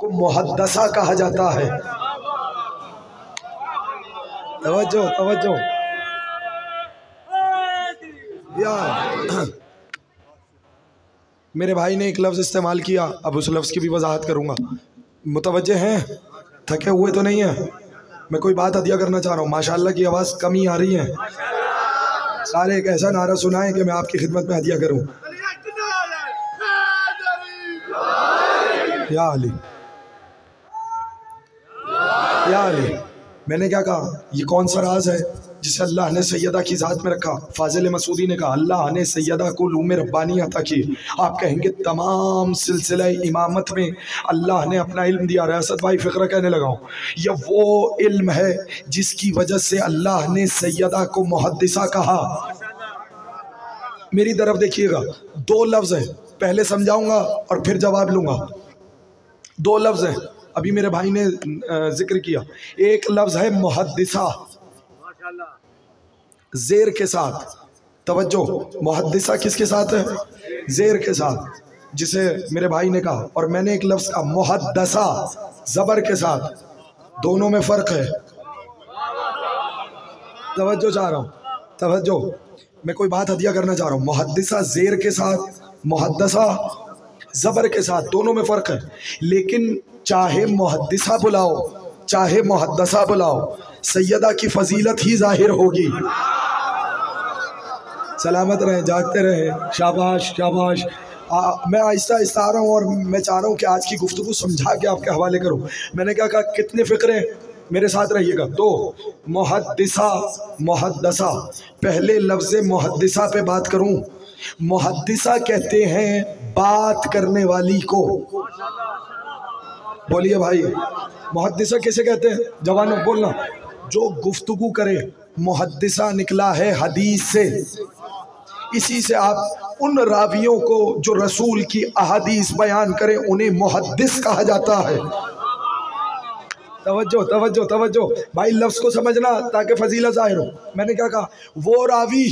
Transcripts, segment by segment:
को मुहद्दसा कहा जाता है। तवज्जो तवज्जो यार, मेरे भाई ने एक लफ्ज़ इस्तेमाल किया, अब उस लफ्ज़ की भी वजाहत करूंगा। मुतवज्जे हैं, थके हुए तो नहीं है? मैं कोई बात हदिया करना चाह रहा हूँ। माशाल्लाह की आवाज़ कम ही आ रही है। सारे एक ऐसा नारा सुनाएं कि मैं आपकी खिदमत में हदिया करूँ। या अली, या अली। मैंने क्या कहा? ये कौन सा राज है जिसे अल्लाह ने सैयदा की ज़ात में रखा? फाजिल मसूदी ने कहा अल्लाह ने सैयदा को लूम रब्बानी अता की। आप कहेंगे तमाम सिलसिला इमामत में अल्लाह ने अपना इल्म दिया। रियासत भाई फ़िक्र कहने लगा हूँ, यह वो इल्म है जिसकी वजह से अल्लाह ने सैयदा को मुहद्दिसा कहा। मेरी तरफ देखिएगा, दो लफ्ज़ हैं, पहले समझाऊंगा और फिर जवाब लूँगा। दो लफ्ज़ हैं, अभी मेरे भाई ने जिक्र किया। एक लफ्ज़ है मुहद्दिसा, ज़ेर के साथ। तवज्जो, मुहद्दिसा किसके साथ है? ज़ेर के साथ, जिसे मेरे भाई ने कहा। और मैंने एक लफ्ज़ का मुहद्दसा ज़बर के साथ। दोनों में फ़र्क है। तवज्जो चाह रहा हूँ, तवज्जो। मैं कोई बात हदिया करना चाह रहा हूँ। मुहद्दिसा ज़ेर के साथ, मुहद्दसा ज़बर के साथ, दोनों में फ़र्क है। लेकिन चाहे मुहद्दिसा बुलाओ चाहे मुहद्दसा बुलाओ, सैयदा की फजीलत ही जाहिर होगी। सलामत रहे, जागते रहे। शाबाश शाबाश। मैं आहिस्ता आहिस्ता आ रहा हूँ और मैं चाह रहा हूँ कि आज की गुफ्तगू समझा के आपके हवाले करूँ। मैंने क्या कहा? कितने फ़िक्रे, मेरे साथ रहिएगा। तो मुहद्दिसा मुहद्दसा, पहले लफ्ज़ मुहद्दिसा पे बात करूँ। मुहद्दिसा कहते हैं बात करने वाली को। बोलिए भाई, मुहद्दिसा किसे कहते हैं? जवानों बोलना। जो गुफ्तगू करे, मुहद्दिसा निकला है हदीस से। इसी से आप उन रावियों को जो रसूल की अहादीस बयान करें उन्हें मुहद्दिस कहा जाता है। तवज्जो तवज्जो तवज्जो भाई, लफ्ज़ को समझना ताकि फजीलत ज़ाहिर हो। मैंने क्या कहा? वो रावी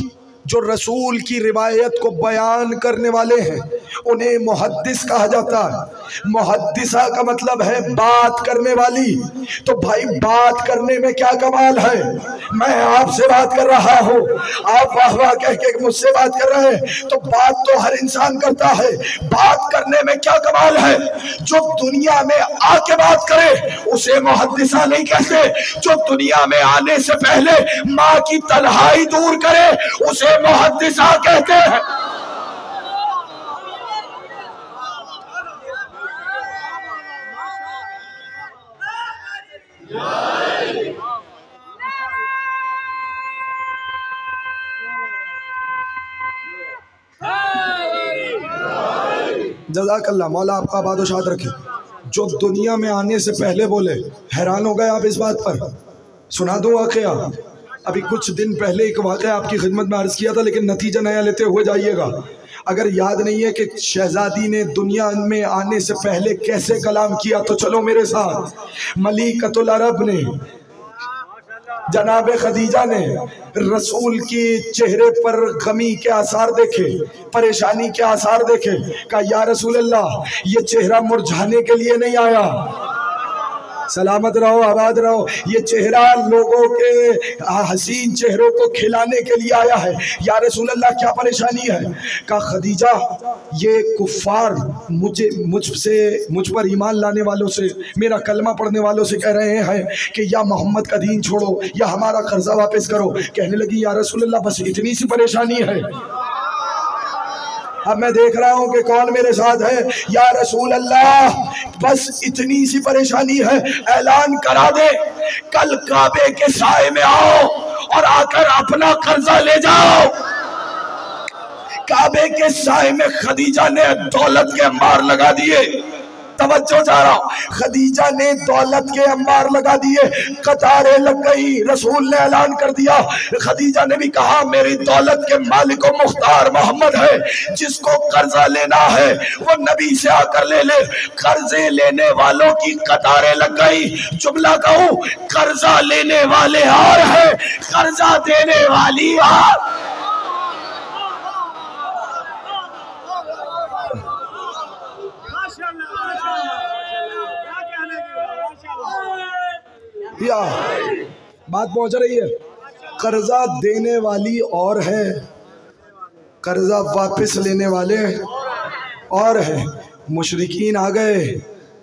जो रसूल की रिवायत को बयान करने वाले हैं उन्हें मुहद्दिस कहा जाता है। मुहद्दिसा का मतलब है बात करने वाली। तो भाई बात करने में क्या कमाल है? मैं आपसे बात कर रहा हूँ, आप वाह वाह कह के मुझसे बात कर रहे हैं, तो बात तो हर इंसान करता है। बात करने में क्या कमाल है? जो दुनिया में आके बात करे उसे मुहद्दिसा नहीं कहते। जो दुनिया में आने से पहले माँ की तन्हाई दूर करे उसे मुहद्दिसा कहते हैं। जज़ाकल्लाह, मौला आपका आबाद शाद रखे। जो दुनिया में आने से पहले बोले, हैरान हो गए आप इस बात पर? सुना दो वाक़या। अभी कुछ दिन पहले एक वाक़या आपकी खिदमत में अर्ज़ किया था, लेकिन नतीजा नया लेते हुए जाइएगा। अगर याद नहीं है कि शहजादी ने दुनिया में आने से पहले कैसे कलाम किया तो चलो मेरे साथ। मलिकतुल अरब ने, जनाब खदीजा ने रसूल के चेहरे पर गमी के आसार देखे, परेशानी के आसार देखे। कहा या रसूल अल्लाह, ये चेहरा मुरझाने के लिए नहीं आया, सलामत रहो आबाद रहो, ये चेहरा लोगों के हसीन चेहरों को खिलाने के लिए आया है। या रसूल अल्लाह क्या परेशानी है? कहा खदीजा, ये कुफ्फार मुझ पर ईमान लाने वालों से, मेरा कलमा पढ़ने वालों से कह रहे हैं कि या मोहम्मद का दीन छोड़ो या हमारा कर्जा वापस करो। कहने लगी या रसूल अल्लाह बस इतनी सी परेशानी है। अब मैं देख रहा हूँ कि कौन मेरे साथ है। या रसूल अल्लाह बस इतनी सी परेशानी है, ऐलान करा दे कल काबे के साए में आओ और आकर अपना कर्जा ले जाओ। काबे के साए में खदीजा ने दौलत के अंबार लगा दिए। तवज्जो चाह रहा हूं, खदीजा ने दौलत के अंबार लगा दिए, कतारें लग गई। रसूल ने ऐलान कर दिया, खदीजा ने भी कहा मेरी दौलत के मालिक व मुख्तार मोहम्मद है, जिसको कर्जा लेना है वो नबी से आकर ले ले। कर्जे लेने वालों की कतारें लग गई। जुमला कहूं, कर्जा लेने वाले और है, कर्जा देने वाली और। या बात पहुंच रही है। कर्जा देने वाली और है, कर्जा वापस लेने वाले और है। मुशरिकीन आ गए,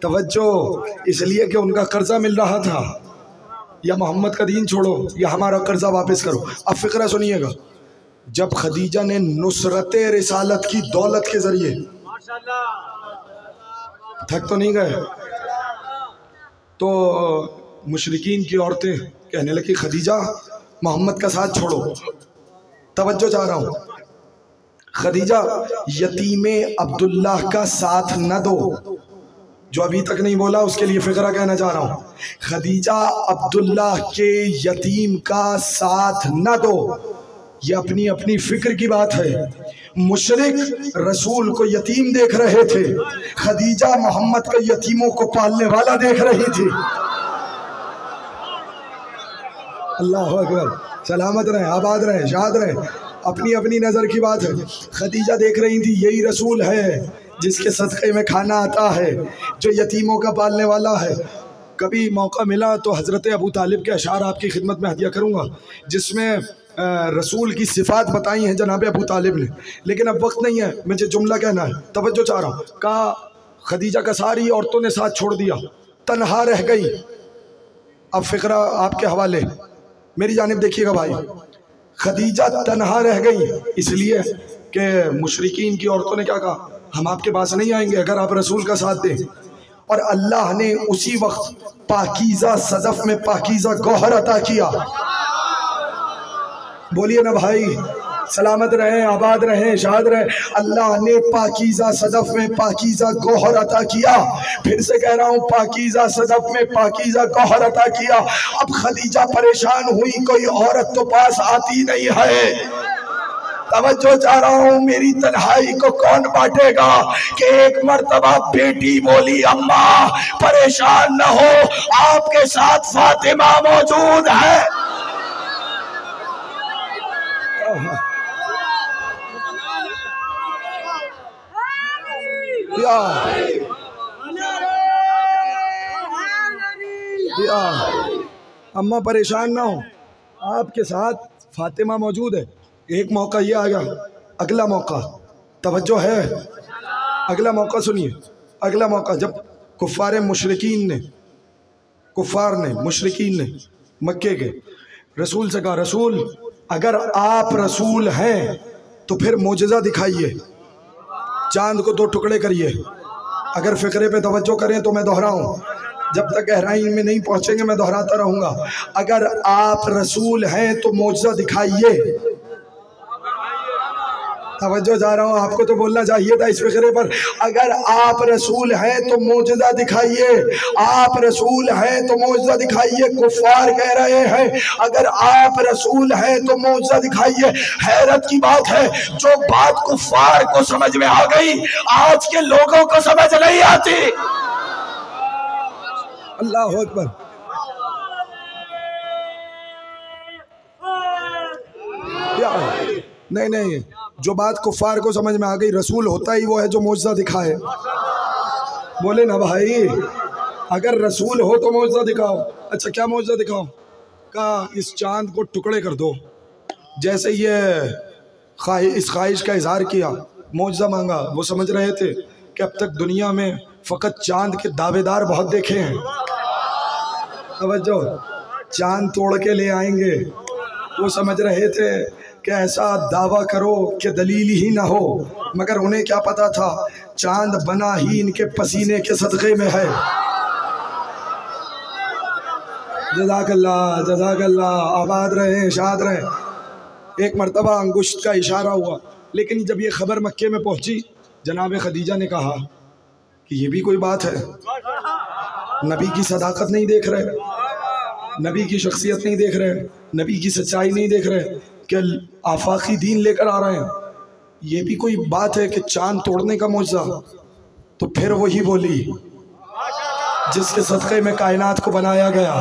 तवज्जो, इसलिए कि उनका कर्जा मिल रहा था, या मोहम्मद का दीन छोड़ो या हमारा कर्जा वापस करो। अब फिक्रा सुनिएगा, जब खदीजा ने नुसरत रिसालत की दौलत के जरिए, थक तो नहीं गए, तो मुशरिकीन की औरतें कहने लगी खदीजा मोहम्मद का साथ छोड़ो। तवज्जो चाह रहा हूँ, खदीजा यतीमे अब्दुल्लाह का साथ न दो। जो अभी तक नहीं बोला उसके लिए फिक्रा कहना चाह रहा हूँ, खदीजा अब्दुल्लाह के यतीम का साथ न दो। ये अपनी अपनी फिक्र की बात है। मुशरिक रसूल को यतीम देख रहे थे, खदीजा मोहम्मद के यतीमों को पालने वाला देख रही थी। अल्लाह अकबर, सलामत रहे, आबाद रहे, शाद रहे। अपनी अपनी नज़र की बात है। खदीजा देख रही थी यही रसूल है जिसके सदक़े में खाना आता है, जो यतीमों का पालने वाला है। कभी मौका मिला तो हज़रत अबू तालिब के अशार आपकी खिदमत में हदिया करूँगा, जिसमें रसूल की सिफ़ात बताई हैं जनाब अबू तालिब ने, लेकिन अब वक्त नहीं है, मुझे जुमला कहना है, तवज्जो चाह रहा हूँ। कहा खदीजा का सारी औरतों ने साथ छोड़ दिया, तन्हा रह गई। अब फ़िक्रा आपके हवाले, मेरी जानिब देखिएगा भाई। खदीजा तन्हा रह गई इसलिए कि मुशरिकीन की औरतों ने क्या कहा, हम आपके पास नहीं आएंगे अगर आप रसूल का साथ दें। और अल्लाह ने उसी वक्त पाकीज़ा सदफ में पाकीज़ा गौहर अता किया। बोलिए ना भाई, सलामत रहे, आबाद रहे, शाद रहे। अल्लाह ने पाकीज़ा सदफ में पाकीज़ा गौहर अता किया। फिर से कह रहा हूँ, पाकीज़ा सदफ में पाकीज़ा गौहर अता किया। अब खदीजा परेशान हुई, कोई औरत तो पास आती नहीं है। तवज्जो चाह रहा हूँ, मेरी तन्हाई को कौन बांटेगा। कि एक मर्तबा बेटी बोली, अम्मा परेशान न हो, आपके साथ फातिमा मौजूद है। या अम्मा परेशान ना हो, आपके साथ फातिमा मौजूद है। एक मौका ये आ गया, अगला मौका, तवज्जो है, अगला मौका सुनिए। अगला मौका जब मुशरिकीन ने मक्के के रसूल से कहा, रसूल अगर आप रसूल हैं तो फिर मोजज़ा दिखाइए, चांद को दो टुकड़े करिए। अगर फिक्रे पे तवज्जो करें तो मैं दोहराऊं, जब तक गहराई में नहीं पहुंचेंगे मैं दोहराता रहूंगा। अगर आप रसूल हैं तो मोजज़ा दिखाइए। तवज्जो जा रहा हूँ, आपको तो बोलना चाहिए था इस फिक्रे पर। अगर आप रसूल हैं तो मोजज़ा दिखाइए, आप रसूल हैं तो मोजज़ा दिखाइए। कुफ़ार कह रहे हैं अगर आप रसूल हैं तो मोजज़ा दिखाइए। हैरत की बात है, जो बात कुफ़ार को समझ में आ गई आज के लोगों को समझ नहीं आती। अल्लाह अकबर। नहीं, जो बात कुफार को समझ में आ गई, रसूल होता ही वो है जो मोजज़ा दिखाए। बोले ना भाई, अगर रसूल हो तो मोजज़ा दिखाओ। अच्छा क्या मोजज़ा दिखाओ? कहा इस चांद को टुकड़े कर दो। जैसे ये इस ख्वाहिश का इजहार किया, मोजज़ा मांगा। वो समझ रहे थे कि अब तक दुनिया में फ़कत चांद के दावेदार बहुत देखे हैं। तवज्जो, चांद तोड़ के ले आएंगे। वो समझ रहे थे कि ऐसा दावा करो कि दलील ही ना हो, मगर उन्हें क्या पता था चांद बना ही इनके पसीने के सदक़े में है। जज़ाकल्लाह, आबाद रहे, शाद रहे। एक मरतबा अंगुश्त का इशारा हुआ, लेकिन जब ये खबर मक्के में पहुंची, जनाब खदीजा ने कहा कि ये भी कोई बात है। नबी की सदाकत नहीं देख रहे, नबी की शख्सियत नहीं देख रहे, नबी की सच्चाई नहीं देख रहे, कि आफाकी दीन लेकर आ रहे हैं। ये भी कोई बात है कि चांद तोड़ने का मौजज़ा? तो फिर वही बोली जिसके सदक़े में कायनात को बनाया गया।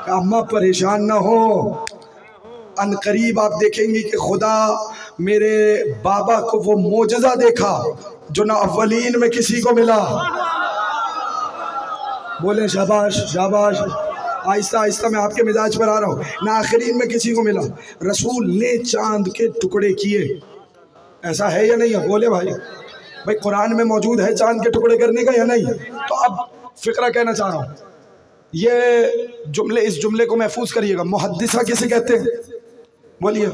अम्मा परेशान ना हो, अनकरीब आप देखेंगे कि खुदा मेरे बाबा को वो मोजज़ा देखा जो ना अव्वलीन में किसी को मिला। बोले शाबाश शाबाश। आहिस्ता आहिस्ता मैं आपके मिजाज पर आ रहा हूँ ना। आखिरीन में किसी को मिला, रसूल ने चांद के टुकड़े किए, ऐसा है या नहीं है? बोले भाई, भाई कुरान में मौजूद है चांद के टुकड़े करने का या नहीं? तो अब फिक्रा कहना चाह रहा हूँ, ये जुमले, इस जुमले को महफूज करिएगा। मुहद्दिसा किसे कहते हैं? बोलिए।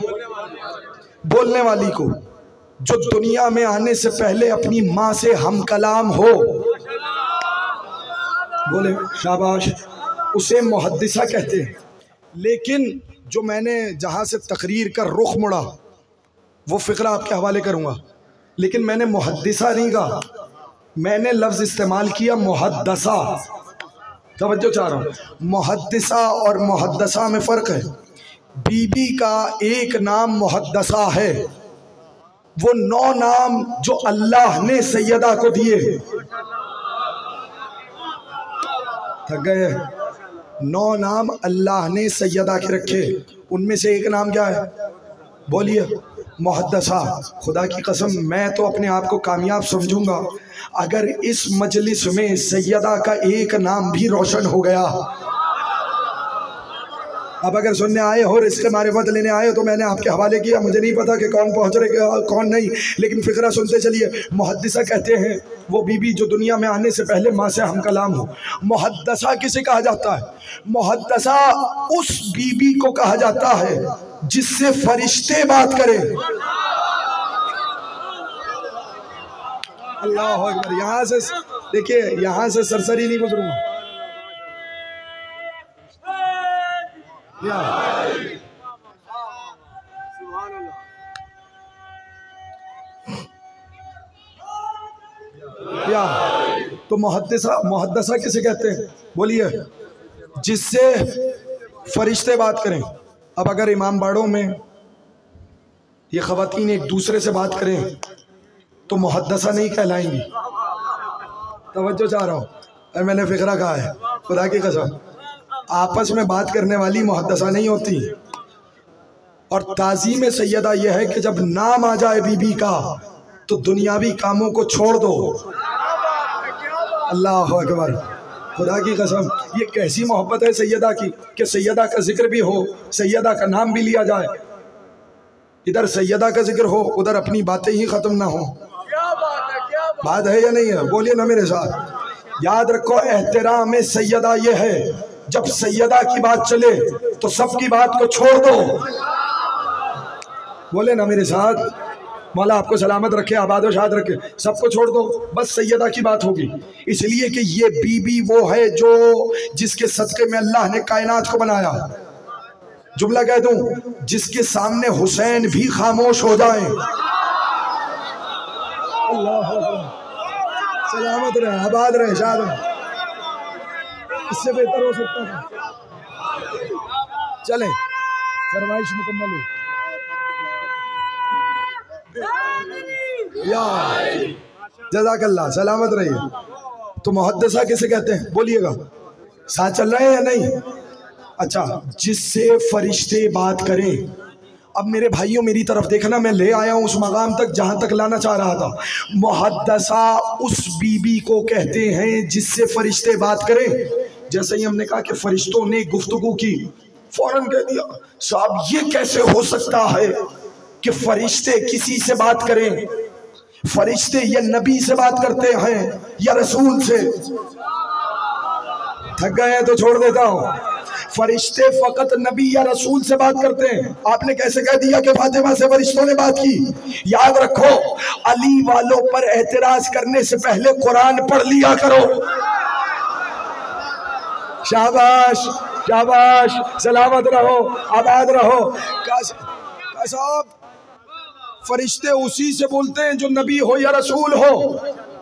बोलने वाली को जो दुनिया में आने से पहले अपनी माँ से हम कलाम हो, बोले शाबाश, उसे मुहद्दिसा कहते हैं। लेकिन जो मैंने जहाँ से तकरीर का रुख मुड़ा वो फ़िक्रा आपके हवाले करूँगा, लेकिन मैंने मुहद्दिसा नहीं कहा, मैंने लफ्ज़ इस्तेमाल किया मुहद्दसा। तवज्जो चाह रहा हूँ, मुहद्दिसा और मुहद्दसा में फ़र्क है। बीबी का एक नाम मुहद्दसा है, वो 9 नाम जो अल्लाह ने सैयदा को दिए। थक गए? 9 नाम अल्लाह ने सैयदा के रखे, उनमें से एक नाम क्या है? बोलिए। मुहद्दसा। खुदा की कसम मैं तो अपने आप को कामयाब समझूंगा अगर इस मजलिस में सैयदा का एक नाम भी रोशन हो गया। अब अगर सुनने आए हो, रिस्क मारिफत लेने आए हो, तो मैंने आपके हवाले किया, मुझे नहीं पता कि कौन पहुंच रहे कौन नहीं, लेकिन फिक्रा सुनते चलिए। मुहद्दिसा कहते हैं वो बीबी जो दुनिया में आने से पहले माँ से हम कलाम हो। मुहद्दसा किसे कहा जाता है? मुहद्दसा उस बीबी को कहा जाता है जिससे फरिश्ते बात करें। अल्लाह अकबर। यहाँ से देखिए, यहाँ से सरसरी नहीं गुजरूंगा। या तो मुहद्दसा किसे कहते हैं? बोलिए। जिससे फरिश्ते बात करें। अब अगर इमाम बाड़ों में ये ख़वातीन एक दूसरे से बात करें तो मुहद्दसा नहीं कहलाएंगी। तवज्जो चाह रहा हूँ, मैंने फिक्रा कहा है, खुदा की कसम आपस में बात करने वाली मुहद्दसा नहीं होती। और ताज़ीम सैयदा यह है कि जब नाम आ जाए बीबी का तो दुनियावी कामों को छोड़ दो। अल्लाह अकबर। खुदा की कसम ये कैसी मोहब्बत है सैयदा की कि सैयदा का जिक्र भी हो, सैयदा का नाम भी लिया जाए। इधर सैयदा का जिक्र हो, उधर अपनी बातें ही ख़त्म ना हो। बात है या नहीं है? बोलिए ना मेरे साथ। याद रखो, एहतराम सैयदा ये है जब सैयदा की बात चले तो सबकी बात को छोड़ दो। बोले ना मेरे साथ। मौला आपको सलामत रखे, आबाद शाद रखे। सबको छोड़ दो, बस सैयदा की बात होगी। इसलिए कि ये बीबी वो है जो जिसके सदक़े में अल्लाह ने कायनात को बनाया। जुमला कह दूं, जिसके सामने हुसैन भी खामोश हो जाए। अल्लाह सलामत रहे, आबाद रहे, शाद रहे। इससे बेहतर हो सकता है? चले, फरमाइश मुकम्मल हो। या जज़ाकल्लाह, सलामत रहिए। तो मुहद्दिसा किसे कहते हैं? बोलिएगा, साथ चल रहे हैं या नहीं? अच्छा, जिससे फरिश्ते बात करें। अब मेरे भाइयों मेरी तरफ देखना, मैं ले आया हूँ उस मकाम तक जहाँ तक लाना चाह रहा था। मुहद्दिसा उस बीबी को कहते हैं जिससे फरिश्ते बात करें। जैसे ही हमने कहा कि फरिश्तों ने गुफ्तगू की, फौरन कह दिया साहब ये कैसे हो सकता है कि फरिश्ते किसी से बात करें? फरिश्ते या नबी से बात करते हैं या रसूल से? थक गए हैं तो छोड़ देता हूँ। फरिश्ते फकत नबी या रसूल से बात करते हैं। आपने कैसे कह दिया कि फातिमा से फरिश्तों ने बात की? याद रखो, अली वालों पर एतराज करने से पहले कुरान पढ़ लिया करो। शाबाश शाबाश, सलामत रहो, आबाद रहो। साहब फरिश्ते उसी से बोलते हैं जो नबी हो या रसूल हो।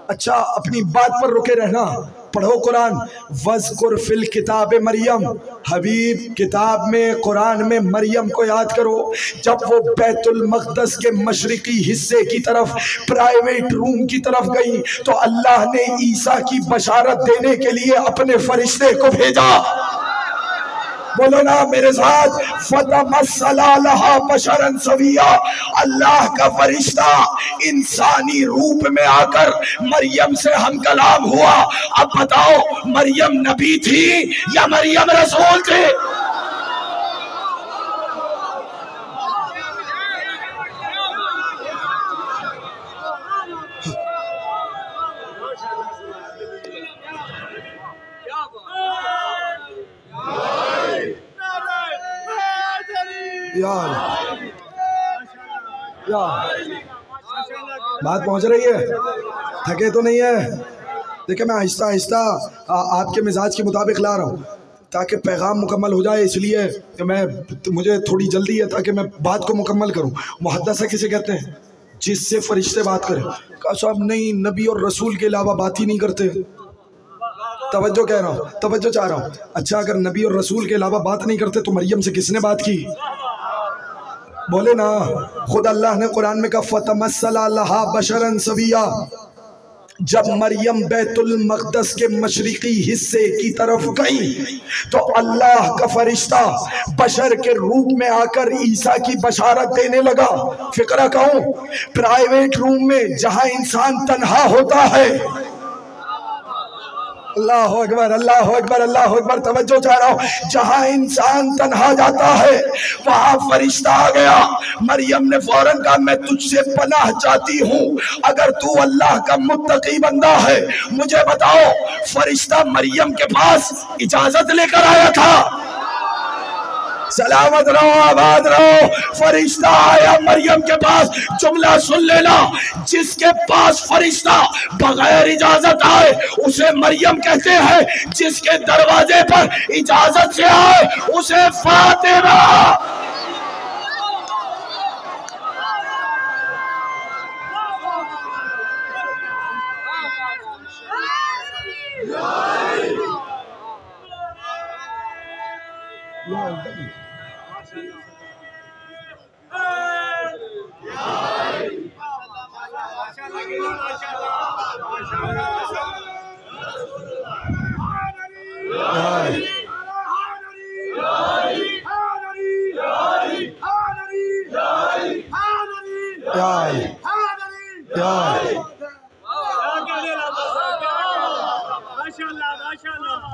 अच्छा, अपनी बात पर रुके रहना, पढ़ो कुरान। वज़कुर फिल किताब मरियम, हबीब किताब में कुरान में मरियम को याद करो। जब वो बैतुल मक़दस के मशरिकी हिस्से की तरफ प्राइवेट रूम की तरफ गई तो अल्लाह ने ईसा की बशारत देने के लिए अपने फरिश्ते को भेजा। बोलो ना मेरे साथ, फतमस्सला लहा बशरन सविया। अल्लाह का फरिश्ता इंसानी रूप में आकर मरियम से हम कलाम हुआ। अब बताओ, मरियम नबी थी या मरियम रसूल थे? यार बात पहुंच रही है? थके तो नहीं है? देखिए मैं आहिस्ता आहिस्ता आपके मिजाज के मुताबिक ला रहा हूँ ताकि पैगाम मुकम्मल हो जाए, इसलिए कि मुझे थोड़ी जल्दी है ताकि मैं बात को मुकम्मल करूँ। मुहद्दसा किसे कहते हैं? जिससे फरिश्ते बात करें। कहा साहब नहीं, नबी और रसूल के अलावा बात ही नहीं करते। तवज्जो कह रहा हूँ, तवज्जो चाह रहा हूँ। अच्छा, अगर नबी और रसूल के अलावा बात नहीं करते तो मरियम से किसने बात की? बोले ना, खुद अल्लाह ने कुरान में कहा फतमस्सला लहा बशरन सविया। जब मरियम बैतुल मक़दस के मशरिकी हिस्से की तरफ गई तो अल्लाह का फरिश्ता बशर के रूप में आकर ईसा की बशारत देने लगा। फिक्रा कहूं, प्राइवेट रूम में जहां इंसान तन्हा होता है, अल्लाह अकबर, अल्लाह अकबर, अल्लाह अकबर, तवज्जो चाह रहा हूं, जहां इंसान तन्हा जाता है वहां फरिश्ता आ गया। मरियम ने फौरन कहा मैं तुझसे पनाह चाहती हूं, अगर तू अल्लाह का मुत्तकी बंदा है मुझे बताओ। फरिश्ता मरियम के पास इजाजत लेकर आया था। सलामत रहो, आबाद रहो। फरिश्ता आया मरियम के पास। जुमला सुन लेना, जिसके पास फरिश्ता बगैर इजाजत आए उसे मरियम कहते हैं, जिसके दरवाजे पर इजाजत से आए उसे फातिमा।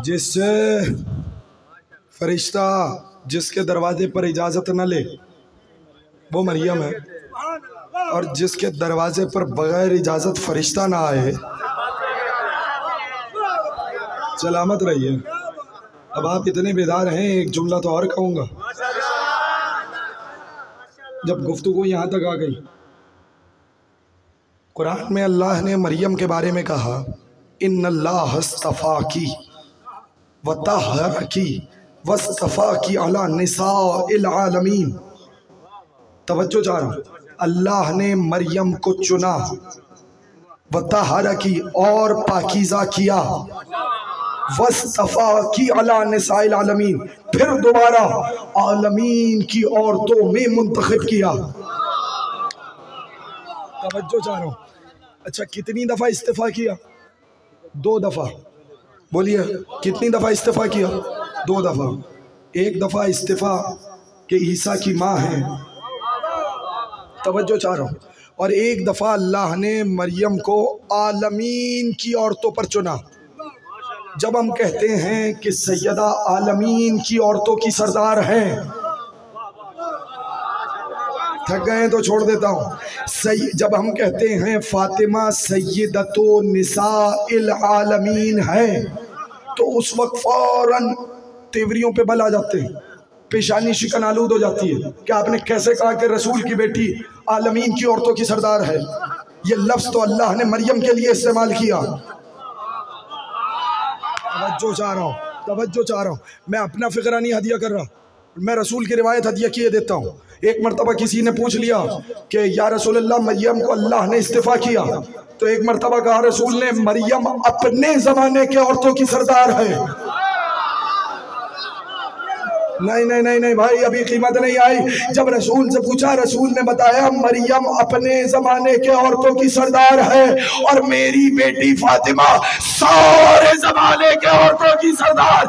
जिससे फरिश्ता जिसके दरवाजे पर इजाजत न ले वो मरियम है, और जिसके दरवाजे पर बगैर इजाजत फरिश्ता ना आए सलामत रहिए। अब आप इतने बेदार हैं, एक जुमला तो और कहूँगा। जब गुफ्तगू यहाँ तक आ गई, कुरान में अल्लाह ने मरियम के बारे में कहा इन्नल्लाह अस्तफ़ाकी व तहरकी वस्तफ़ाकी अला निसाइल आलमीन। तवज्जो चाह रहा हूँ, अल्लाह ने मरियम को चुना, व तहरकी और पाकीज़ा किया, वस्तफ़ाकी अला निसाइल आलमीन फिर दोबारा आलमीन की औरतों में मुंतखब किया। तवज्जो चाह रहा हूँ। अच्छा, कितनी दफ़ा इस्तिफ़ा किया? 2 दफ़ा। बोलिए कितनी दफ़ा इस्तिफ़ा किया? 2 दफ़ा। एक दफ़ा इस्तिफ़ा के ईसा की माँ है, तवज्जो चाह रहा हूँ, और एक दफ़ा अल्लाह ने मरियम को आलमीन की औरतों पर चुना। जब हम कहते हैं कि सैयदा आलमीन की औरतों की सरदार हैं, थक गए तो छोड़ देता हूँ। जब हम कहते हैं फातिमा सैयदतो निसाइल आलमीन है तो उस वक्त फौरन तेवरियों पे बल आ जाते हैं, पेशानी शिकन आलूद हो जाती है कि आपने कैसे कहा कि रसूल की बेटी आलमीन की औरतों की सरदार है। ये लफ्ज़ तो अल्लाह ने मरियम के लिए इस्तेमाल किया। तवज्जो चाह रहा हूँ, तवज्जो चाह रहा हूँ। मैं अपना फ़िक्रा नहीं हदिया कर रहा, मैं रसूल की रिवायत हदिया किए देता हूँ। एक मरतबा किसी ने पूछ लिया कि या रसूलल्लाह मरियम को अल्लाह ने इस्तिफ़ा किया, तो एक मरतबा कहा रसूल ने मरियम अपने ज़माने के औरतों की सरदार है। नहीं नहीं नहीं नहीं भाई, अभी कीमत नहीं आई। जब रसूल से पूछा, रसूल ने बताया मरियम अपने ज़माने के औरतों की सरदार है और मेरी बेटी फातिमा सारे ज़माने के औरतों की सरदार।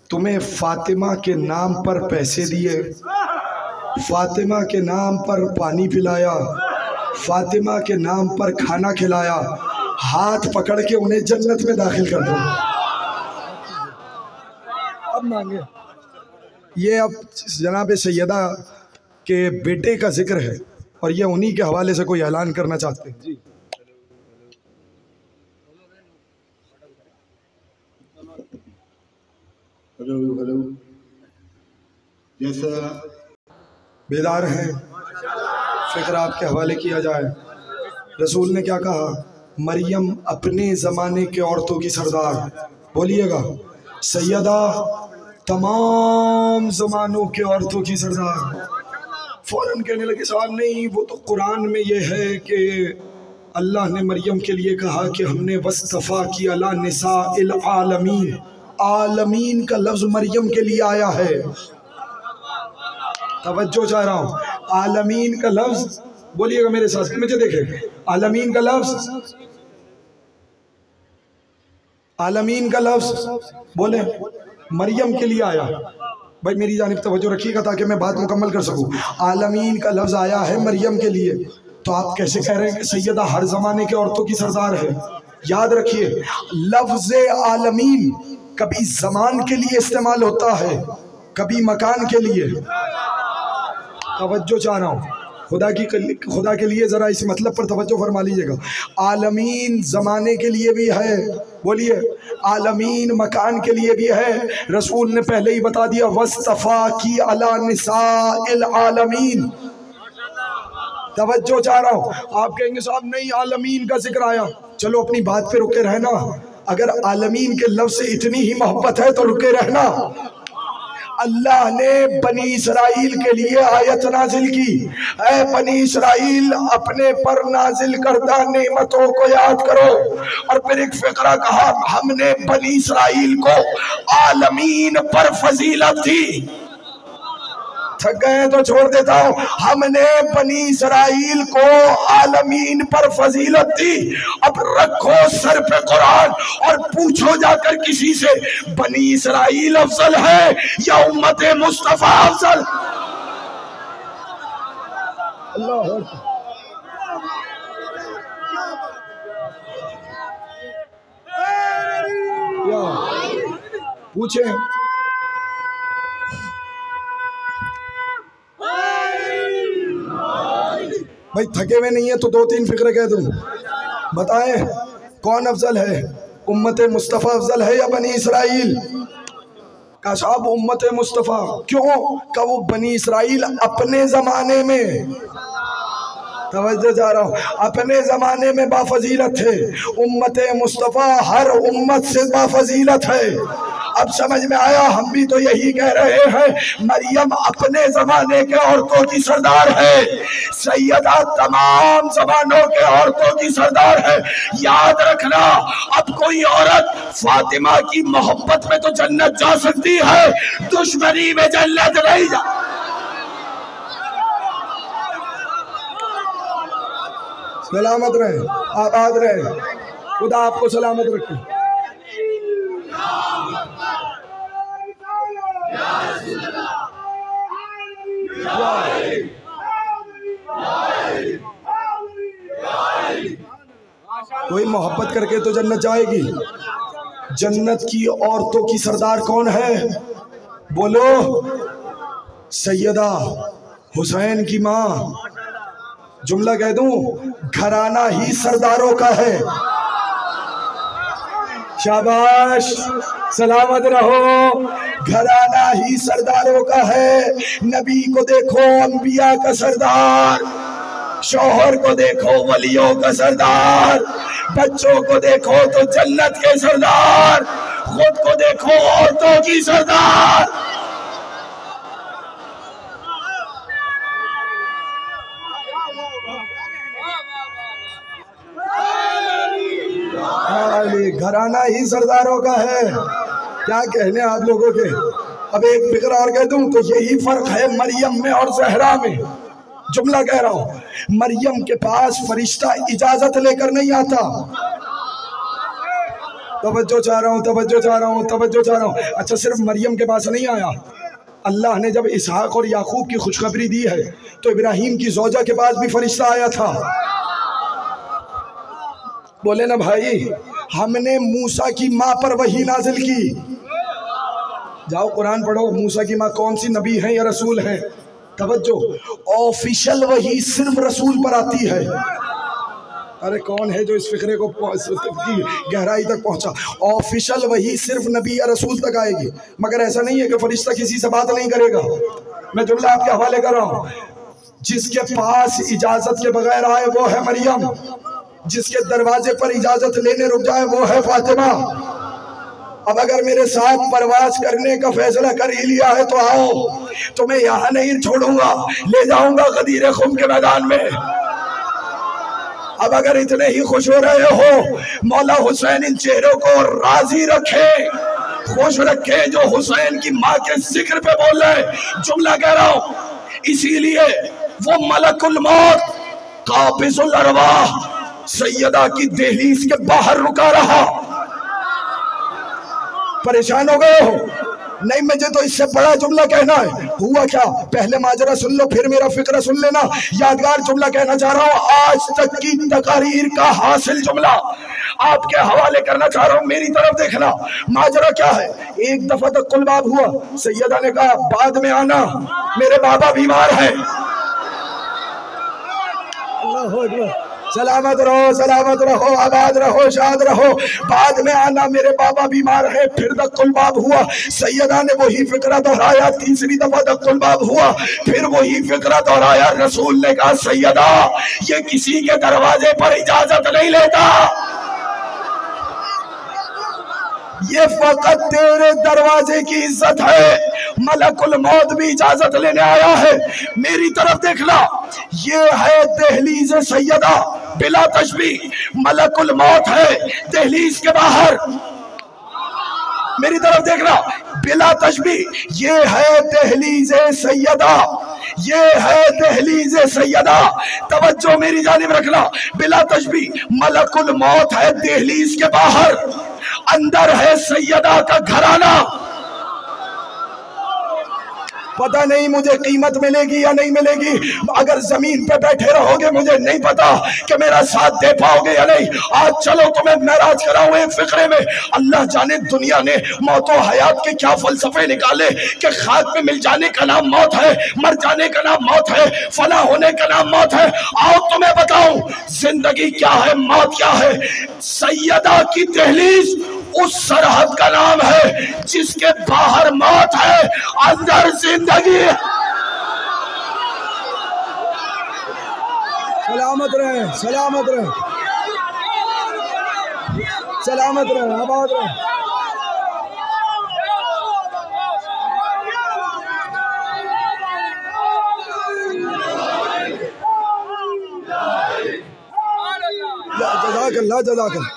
तुम्हें फातिमा के नाम पर पैसे दिए, फातिमा के नाम पर पानी पिलाया, फातिमा के नाम पर खाना खिलाया, हाथ पकड़ के उन्हें जन्नत में दाखिल कर दो। अब मांगे ये, अब जनाब सैयदा के बेटे का जिक्र है और ये उन्हीं के हवाले से कोई ऐलान करना चाहते हैं। जी हेलो, जैसा बेदार हैं, फिक्र आपके हवाले किया जाए। रसूल ने क्या कहा? मरियम अपने ज़माने के औरतों की सरदार, बोलिएगा, सैयदा तमाम ज़मानों के औरतों की सरदार। फौरन कहने लगे साहब नहीं, वो तो कुरान में ये है कि अल्लाह ने मरियम के लिए कहा कि हमने वस्तफ़ा की अला निसाइल आलमीन। आलमीन का लफ्ज़ मरियम के लिए आया है, तवज्जो चाह रहा हूँ। आलमीन का लफ्ज़, बोलिएगा मेरे साथ, मुझे देखें, आलमीन का लफ्ज़, आलमीन का लफ्ज़ बोले मरियम के लिए आया। भाई मेरी जानिब तवज्जो रखिएगा ताकि मैं बात मुकम्मल कर सकूं। आलमीन का लफ्ज़ आया है मरियम के लिए, तो आप कैसे कह रहे हैं कि सैयदा हर ज़माने के औरतों की सरदार है? याद रखिए, लफ्ज़ आलमीन कभी ज़मान के लिए इस्तेमाल होता है, कभी मकान के लिए। तवज्जो चाह रहा हूँ, खुदा के लिए ज़रा इस मतलब पर तवज्जो फरमा लीजिएगा। आलमीन ज़माने के लिए भी है, बोलिए, आलमीन मकान के लिए भी है। रसूल ने पहले ही बता दिया, वस्तफ़ा की अला निसाइल आलमीन। तवज्जो चाह रहा हूँ। आप कहेंगे साहब नहीं, आलमीन का जिक्र आया, चलो अपनी बात पे रुके रहना। अगर आलमीन के लफ्ज़ से इतनी ही मोहब्बत है तो रुके रहना। अल्लाह ने बनी इसराइल के लिए आयत नाजिल की, ऐ बनी इसराइल अपने पर नाजिल करदा नेमतों को याद करो। और फिर एक फिक्रा कहा, हमने बनी इसराइल को आलमीन पर फजीलत दी। थक गए तो छोड़ देता हूँ। हमने बनी इसराइल को आलमीन पर फजीलत दी। अब रखो सर पे कुरान और पूछो जाकर किसी से, बनी इसराइल अफजल है या उम्मत मुस्तफा अफजल? अल्लाह पूछे। भाई थके हुए नहीं है तो दो तीन फिक्र कह दूं, बताएं कौन अफजल है? उम्मत मुस्तफ़ा अफजल है या बनी इसराइल? का साहब उम्मत मुस्तफ़ा। क्यों? का वो बनी इसराइल अपने ज़माने में, तवज्जो जा रहा हूँ, अपने ज़माने में बाफजीलत थे। उम्मत मुस्तफ़ा हर उम्मत से बाफजीलत है। अब समझ में आया? हम भी तो यही कह रहे हैं, मरियम अपने ज़माने के औरतों की सरदार है, सैयदा तमाम ज़मानों के औरतों की सरदार है। याद रखना, अब कोई औरत फातिमा की मोहब्बत में तो जन्नत जा सकती है, दुश्मनी में जन्नत नहीं जा। सलामत रहे, आबाद रहे, खुदा आपको सलामत रखे। कोई मोहब्बत करके तो जन्नत जाएगी। जन्नत की औरतों की सरदार कौन है? बोलो, सैयदा हुसैन की माँ। जुमला कह दूं, घराना ही सरदारों का है। शाबाश, सलामत रहो, घराना ही सरदारों का है। नबी को देखो अंबिया का सरदार, शौहर को देखो वलियों का सरदार, बच्चों को देखो तो जन्नत के सरदार, खुद को देखो औरतों की सरदार। घराना ही सरदारों का है। क्या कहने आप लोगों के। अब एक फिक्र और कह दूं तो यही फर्क है मरियम में और ज़हरा में। जुमला कह रहा हूं, मरियम के पास फरिश्ता इजाजत लेकर नहीं आता। तवज्जो चाह रहा हूं, तवज्जो चाह रहा हूं, तवज्जो चाह रहा हूं। अच्छा, सिर्फ मरियम के पास नहीं आया, अल्लाह ने जब इसहाक और याकूब की खुशखबरी दी है तो इब्राहिम की ज़ौजा के पास भी फरिश्ता आया था। बोले ना भाई, हमने मूसा की माँ पर वही नाजिल की। जाओ कुरान पढ़ो, मूसा की माँ कौन सी नबी है या रसूल है। तवज्जो, ऑफिशियल वही सिर्फ रसूल पर आती है। अरे कौन है जो इस फिक्रे को की गहराई तक पहुंचा। ऑफिशियल वही सिर्फ नबी या रसूल तक आएगी, मगर ऐसा नहीं है कि फरिश्ता किसी से बात नहीं करेगा। मैं जुमला आपके हवाले कर रहा हूं, जिसके पास इजाजत के बगैर आए वो है मरियम, जिसके दरवाजे पर इजाजत लेने रुक जाए वो है फातिमा। अब अगर मेरे साथ परवाज करने का फैसला कर ही लिया है तो आओ, तुम्हें यहाँ नहीं छोड़ूंगा, ले जाऊंगा गदीर खुम के मैदान में। अब अगर इतने ही खुश हो रहे हो, मौला हुसैन इन चेहरों को राजी रखे, खुश रखे जो हुसैन की माँ के जिक्र पे बोल रहे। जुमला कह रहा हूं, इसीलिए वो मलकुल मौत काबिजुल अरवाह सैयदा की दहलीज के बाहर रुका रहा। परेशान हो गए हो? नहीं, मुझे तो इससे बड़ा जुमला कहना है। हुआ क्या, पहले माजरा सुन लो फिर मेरा फिक्र सुन लेना। यादगार जुमला कहना चाह रहा हूँ, आज तक की तकारीर का हासिल जुमला आपके हवाले करना चाह रहा हूँ। मेरी तरफ देखना, माजरा क्या है। एक दफा तक कुलबाब हुआ, सैयदा ने कहा बाद में आना, मेरे बाबा बीमार है। अल्लाहू अकबर। सलामत रहो, आबाद रहो, शाद रहो, बाद में आना, मेरे बाबा बीमार है। फिर तक कुलबाब हुआ, सैयदा ने वही फिक्रा दोहराया। तीसरी दफा तक कुलबाब हुआ, फिर वही फिक्रा दोहराया। रसूल ने कहा सैयदा ये किसी के दरवाजे पर इजाजत नहीं लेता, ये फकत तेरे दरवाजे की इज्जत है। मलकुल मौत भी इजाजत लेने आया है। मेरी तरफ देखना, ये है दहलीज सैयदा बिला तशबीह। मलकुल मौत है दहलीज के बाहर। मेरी तरफ देखना, बिला तशबीह, ये है दहलीज सैयदा, ये है दहलीज सैयदा। तवज्जो मेरी जानिब रखना, बिला तशबीह मलकुल मौत है दहलीज के बाहर, अंदर है सैयदा का घराना। पता नहीं मुझे कीमत मिलेगी या नहीं मिलेगी। अगर जमीन पे बैठे रहोगे मुझे नहीं पता कि मेरा साथ दे पाओगे या नहीं। आज चलो तुम्हें महराज कराऊं एक फिक्रे में। अल्लाह जाने दुनिया ने मौत और हयात के क्या फलसफे निकाले कि खाक में मिल जाने का नाम मौत है, मर जाने का नाम मौत है, फना होने का नाम मौत है। आओ तुम्हें बताऊं जिंदगी क्या है, मौत क्या है। सैयदा की दहलीज उस सरहद का नाम है जिसके बाहर मौत है, अंदर जिंदगी है। सलामत रहे, सलामत रहे, सलामत रहे, आबाद रहे। जज़ाकल्लाह, जज़ाकल्लाह।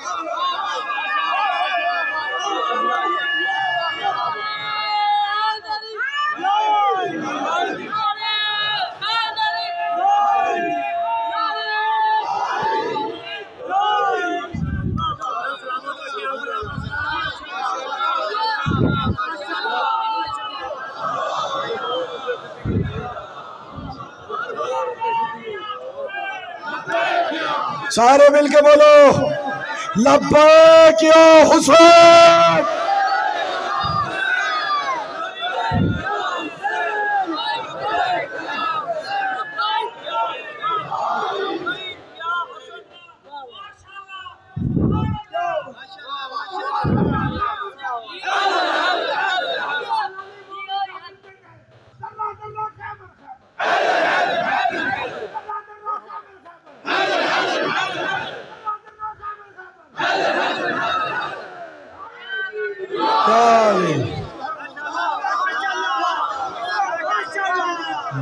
सारे मिलके बोलो लब्बैक या हुसैन।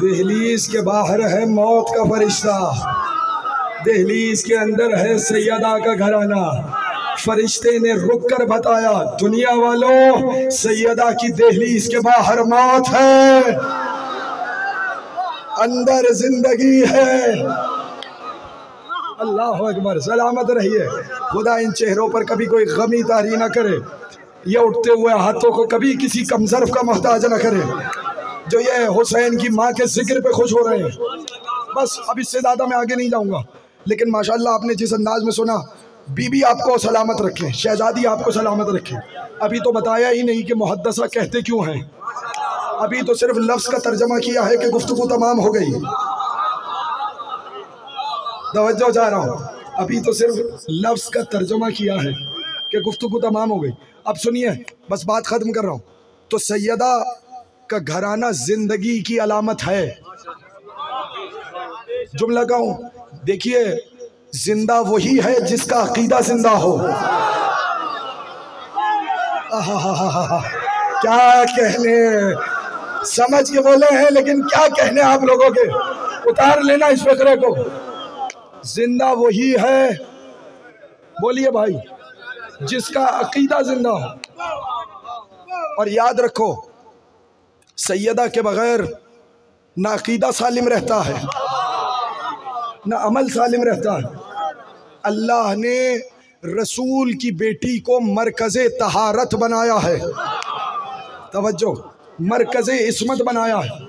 दहलीज के बाहर है मौत का फरिश्ता, दहलीज के अंदर है सैयदा का घराना। फरिश्ते ने रुक कर बताया, दुनिया वालों, सैयदा की दहलीज के बाहर मौत है, अंदर जिंदगी है। अल्लाह अकबर। सलामत रहिए। खुदा इन चेहरों पर कभी कोई गमी तारी ना करे, ये उठते हुए हाथों को कभी किसी कमजर्फ का मोहताज ना करे, जो ये हुसैन की माँ के जिक्र पे खुश हो रहे हैं। बस अब इससे ज़्यादा मैं आगे नहीं जाऊँगा, लेकिन माशाल्लाह आपने जिस अंदाज में सुना, बीबी आपको सलामत रखे, शहजादी आपको सलामत रखे। अभी तो बताया ही नहीं कि मुहद्दसा कहते क्यों हैं, अभी तो सिर्फ लफ्ज़ का तर्जमा किया है कि गुफ्तगू तमाम हो गई। तवज्जो चाह रहा हूँ, अभी तो सिर्फ लफ्ज़ का तर्जमा किया है कि गुफ्तगू तमाम हो गई। अब सुनिए, बस बात ख़त्म कर रहा हूँ। तो सैयदा का घराना जिंदगी की अलामत है। जुमला कहूँ, देखिए, जिंदा वही है जिसका अकीदा जिंदा हो। क्या कहने, समझ के बोले हैं, लेकिन क्या कहने आप लोगों के, उतार लेना इस फिक्रे को। जिंदा वही है, बोलिए भाई, जिसका अकीदा जिंदा हो। और याद रखो, सैयदा के बगैर ना अकीदा सालिम रहता है, ना अमल सालिम रहता है। अल्लाह ने रसूल की बेटी को मरकज़े तहारत बनाया है, तवज्जो, मरकज़े इस्मत बनाया है।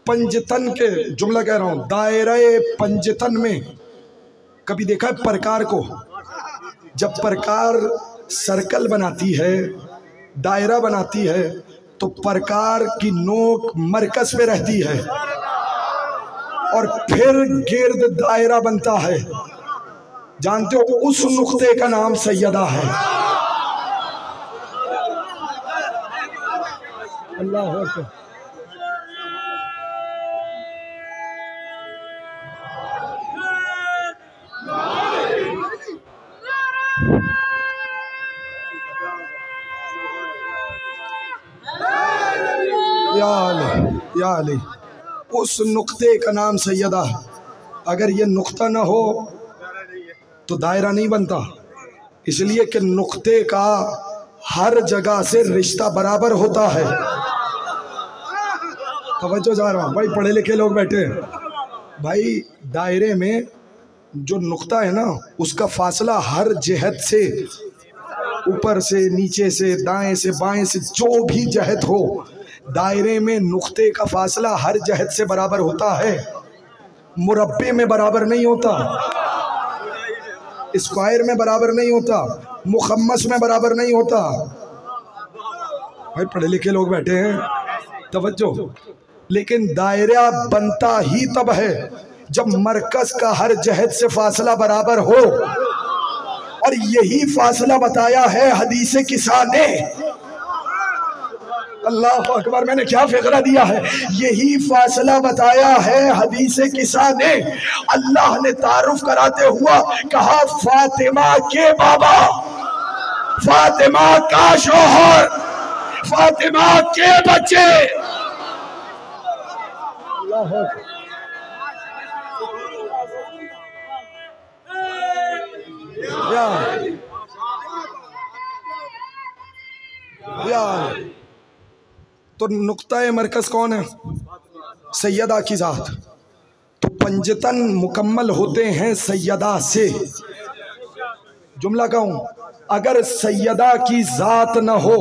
पंजतन के, जुमला कह रहा हूँ, दायरे पंजतन में कभी देखा है प्रकार को? जब प्रकार सर्कल बनाती है, दायरा बनाती है, तो प्रकार की नोक मरकज पे रहती है और फिर गिर्द दायरा बनता है। जानते हो, उस नुक्ते का नाम सैयदा है। अल्लाह अकबर। या अली, उस नुक्ते का नाम सैयदा है। अगर ये नुक्ता ना हो तो दायरा नहीं बनता, इसलिए कि नुक्ते का हर जगह से रिश्ता बराबर होता है। तवज्जो जा रहा हूँ भाई, पढ़े लिखे लोग बैठे हैं भाई। दायरे में जो नुक्ता है ना, उसका फासला हर जहत से, ऊपर से, नीचे से, दाएं से, बाएं से, जो भी जहत हो, दायरे में नुक्ते का फासला हर जहत से बराबर होता है। मुरब्बे में बराबर नहीं होता, स्क्वायर में बराबर नहीं होता, मुखम्मस में बराबर नहीं होता। भाई पढ़े लिखे लोग बैठे हैं, तवज्जो। लेकिन दायरा बनता ही तब है जब मरकज का हर जहत से फासला बराबर हो, और यही फासला बताया है हदीस किसा ने। अल्लाह अकबर, मैंने क्या फिक्रा दिया है। यही फासला बताया है हदीस किसा ने। अल्लाह ने तारुफ कराते हुआ कहा, फातिमा के बाबा, फातिमा का शौहर, फातिमा के बच्चे। अल्लाह या तो नुक्ता मरकज कौन है? सैयदा की जात। तो पंजतन मुकम्मल होते हैं सैयदा से। जुमला कहूं, अगर सैयदा की जात न हो,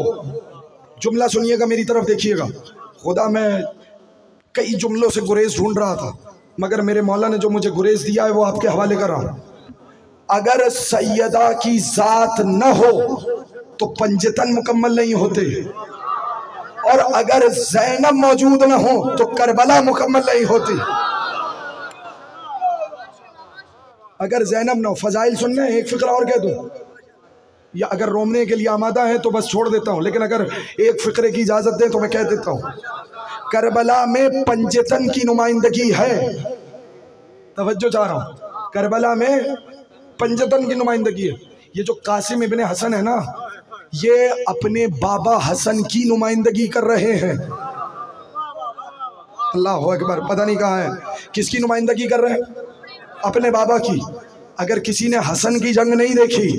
जुमला सुनिएगा, मेरी तरफ देखिएगा। खुदा मैं कई जुमलों से गुरेज ढूंढ रहा था, मगर मेरे मौला ने जो मुझे गुरेज दिया है वो आपके हवाले कर रहा हूं। अगर सैयदा की जात न हो तो पंजतन मुकम्मल नहीं होते, और अगर ज़ैनब मौजूद न हो तो करबला मुकम्मल नहीं होती। अगर ज़ैनब न हो, फजाइल सुनने, एक फिक्रा और कह दूं, या अगर रोमने के लिए आमादा है तो बस छोड़ देता हूं, लेकिन अगर एक फिक्रे की इजाजत दें तो मैं कह देता हूं, करबला में पंजतन की नुमाइंदगी है। तवज्जो चाह रहा हूं, करबला में पंजतन की नुमाइंदगी है। ये जो कासिम इब्ने हसन है ना, ये अपने बाबा हसन की नुमाइंदगी कर रहे हैं। अल्लाह अकबर। पता नहीं कहाँ है, किसकी नुमाइंदगी कर रहे हैं? अपने बाबा की। अगर किसी ने हसन की जंग नहीं देखी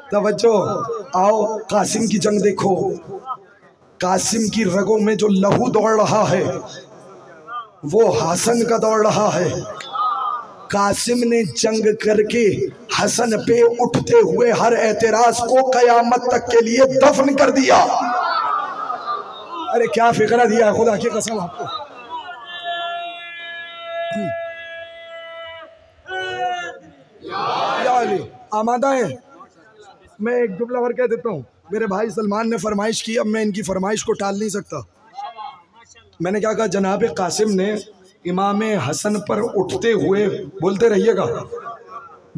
तवज्जो, आओ कासिम की जंग देखो। कासिम की रगों में जो लहू दौड़ रहा है वो हसन का दौड़ रहा है। कासिम ने जंग करके हसन पे उठते हुए हर एतराज को कयामत तक के लिए दफन कर दिया। अरे क्या फिक्रा दिया है खुदा की कसम आपको। आमादा है। मैं एक जुमला और कह देता हूँ। मेरे भाई सलमान ने फरमाइश की, अब मैं इनकी फरमाइश को टाल नहीं सकता। मैंने क्या कहा, जनाब कासिम ने इमाम हसन पर उठते हुए, बोलते रहिएगा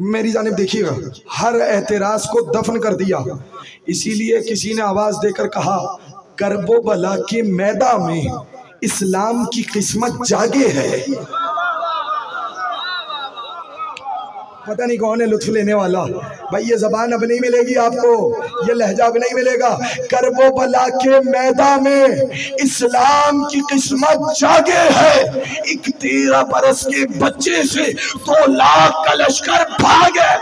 मेरी जानिब देखिएगा, हर एतराज को दफन कर दिया। इसीलिए किसी ने आवाज देकर कहा, करबो बला के मैदान में इस्लाम की किस्मत जागे है। पता नहीं कौन है लुत्फ लेने वाला। भाई ये जबान अब नहीं मिलेगी आपको, ये लहजा अब नहीं मिलेगा। करबो बला के मैदान में इस्लाम की किस्मत जागे है। एक 13 बरस के बच्चे से 2 लाख का लश्कर भागे।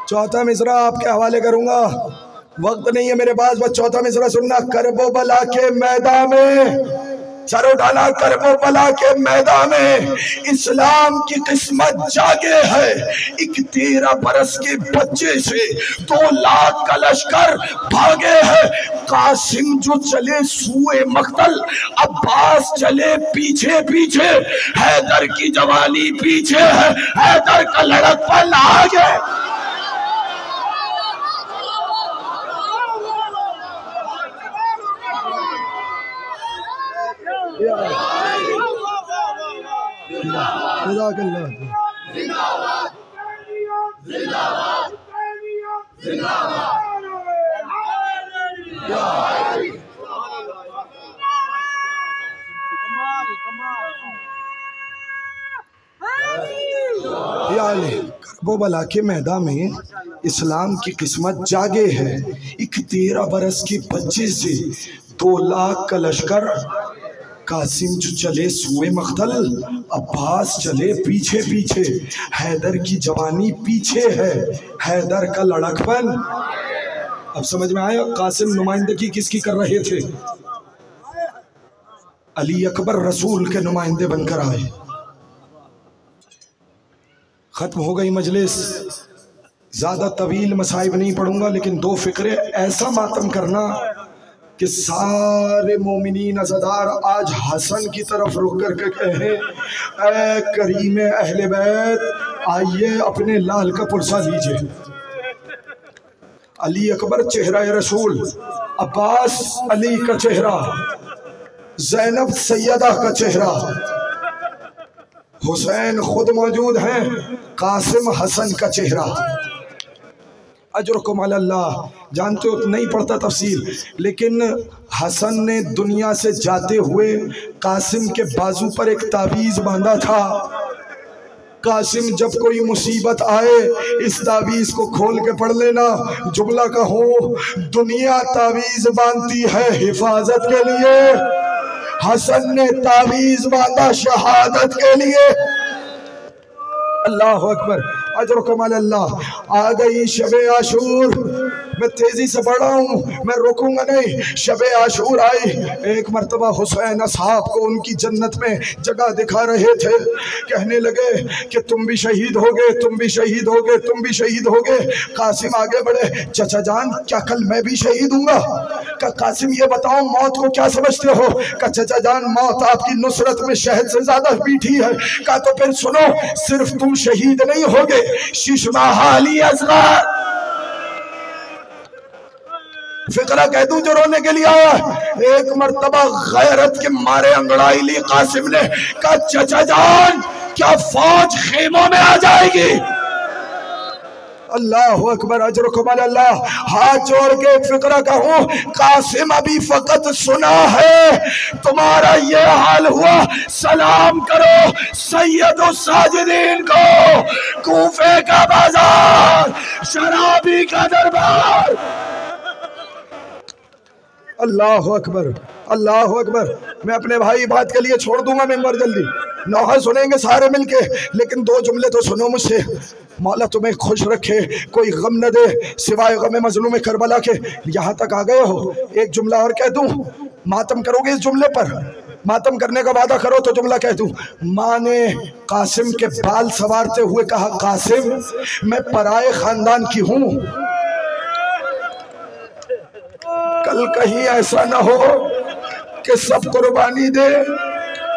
चौथा मिसरा आपके हवाले करूंगा, वक्त नहीं है मेरे पास, बस चौथा मिसरा सुनना। करबो बला के मैदान में, सर उठाना, करबो बला के मैदान में इस्लाम की किस्मत जागे है। एक 13 बरस के बच्चे से 2 लाख का लश्कर भागे है। कासिम जो चले सूए मक्तल, अब्बास चले पीछे पीछे, हैदर की जवानी पीछे है, हैदर का लड़कपन आगे। करबो बला के मैदान में इस्लाम की किस्मत जागे है। एक 13 बरस के बच्चे से 2 लाख का लश्कर। कासिम जो चले सूए मख्तल, अब्बास चले पीछे पीछे, हैदर की जवानी पीछे है, हैदर का लड़कपन। अब समझ में आया कासिम नुमाइंदगी किसकी कर रहे थे? अली अकबर रसूल के नुमाइंदे बनकर आए। खत्म हो गई मजलिस, ज्यादा तवील मसाइब नहीं पढ़ूंगा, लेकिन 2 फिक्रे ऐसा मातम करना कि सारे मोमिनीन अज़ादार आज हसन की तरफ रुक करके कहे, ऐ करीम अहले बैत, आइए अपने लाल का पुरसा लीजिए। अली अकबर चेहरा रसूल, अब्बास अली का चेहरा, ज़ैनब सैयदा का चेहरा, हुसैन खुद मौजूद हैं, कासिम हसन का चेहरा। अजरुकुम अल्लाह। जानते हो नहीं पढ़ता तफसील, लेकिन हसन ने दुनिया से जाते हुए कासिम के बाजू पर एक तावीज़ बांधा था। कासिम जब कोई मुसीबत आए इस तावीज़ को खोल के पढ़ लेना। जुमला कहो, दुनिया तावीज़ बांधती है हिफाजत के लिए, हसन ने तावीज़ बांधा शहादत के लिए। अल्लाह अकबर। अजरुकुम अल्लाह। आ गई शबे आशूर, मैं तेजी से पढ़ रहा हूँ, मैं रोकूंगा नहीं। शबे आशूर आई, एक मर्तबा हुसैन असहाब को उनकी जन्नत में जगह दिखा रहे थे। कहने लगे कि तुम भी शहीद होगे, तुम भी शहीद होगे, तुम भी शहीद होगे। कासिम आगे बढ़े, चचा जान क्या कल मैं भी शहीद हूँगा? का कासिम ये बताओ मौत को क्या समझते हो? का चचा जान मौत आपकी नुसरत में शहद से ज्यादा मीठी है। का तो फिर सुनो, सिर्फ तुम शहीद नहीं होगे, शिशमा हाली असगर। फिक्रा कह दूं जो रोने के लिए आया। एक मर्तबा गैरत के मारे अंगड़ाई ली कासिम ने, कहा चचा जान क्या फौज खेमों में आ जाएगी? अल्लाह अकबर। अजरुकुम अल्लाह। हाथ जोड़ के फिक्रा कहूं, कासिम अभी फकत सुना है तुम्हारा ये हाल हुआ, सलाम करो सैयदो साजिदीन को, कूफे का बाजार, शराबी का दरबार। अल्लाह अकबर, अल्लाह अकबर। मैं अपने भाई बात के लिए छोड़ दूंगा मेंबर जल्दी, नौहा सुनेंगे सारे मिलके, लेकिन दो जुमले तो सुनो मुझसे। मौला तुम्हें खुश रखे, कोई गम न दे सिवाय गम मजलूम करबला के। यहाँ तक आ गए हो, एक जुमला और कह दूं, मातम करोगे इस जुमले पर? मातम करने का वादा करो तो जुमला कह दूं। माँ ने कासिम के बाल सवारते हुए कहा, कासिम मैं पराए खानदान की हूं, कल कहीं ऐसा ना हो कि सब कुर्बानी दे